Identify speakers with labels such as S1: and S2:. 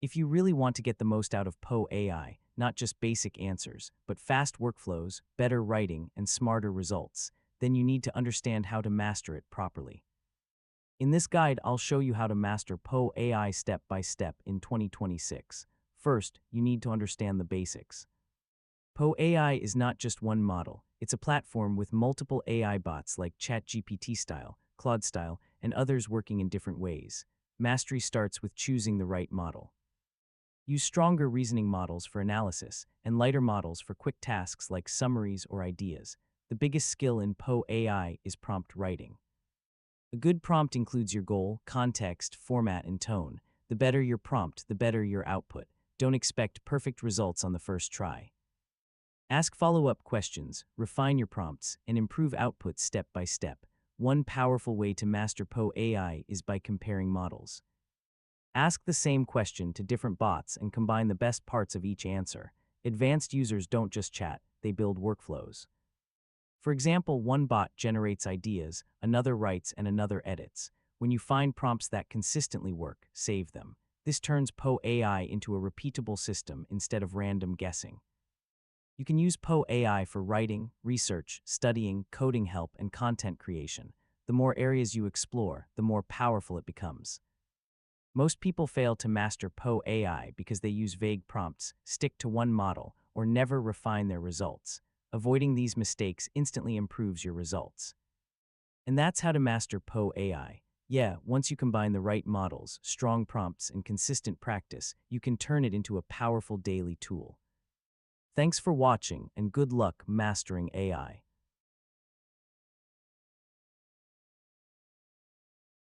S1: If you really want to get the most out of Poe AI, not just basic answers, but fast workflows, better writing, and smarter results, then you need to understand how to master it properly. In this guide, I'll show you how to master Poe AI step by step in 2026. First, you need to understand the basics. Poe AI is not just one model, it's a platform with multiple AI bots like ChatGPT style, Claude style, and others working in different ways. Mastery starts with choosing the right model. Use stronger reasoning models for analysis and lighter models for quick tasks like summaries or ideas. The biggest skill in Poe AI is prompt writing. A good prompt includes your goal, context, format, and tone. The better your prompt, the better your output. Don't expect perfect results on the first try. Ask follow-up questions, refine your prompts, and improve output step by step. One powerful way to master Poe AI is by comparing models. Ask the same question to different bots and combine the best parts of each answer. Advanced users don't just chat, they build workflows. For example, one bot generates ideas, another writes, and another edits. When you find prompts that consistently work, save them. This turns Poe AI into a repeatable system instead of random guessing. You can use Poe AI for writing, research, studying, coding help, and content creation. The more areas you explore, the more powerful it becomes. Most people fail to master Poe AI because they use vague prompts, stick to one model, or never refine their results. Avoiding these mistakes instantly improves your results. And that's how to master Poe AI. Yeah, once you combine the right models, strong prompts, and consistent practice, you can turn it into a powerful daily tool. Thanks for watching, and good luck mastering AI.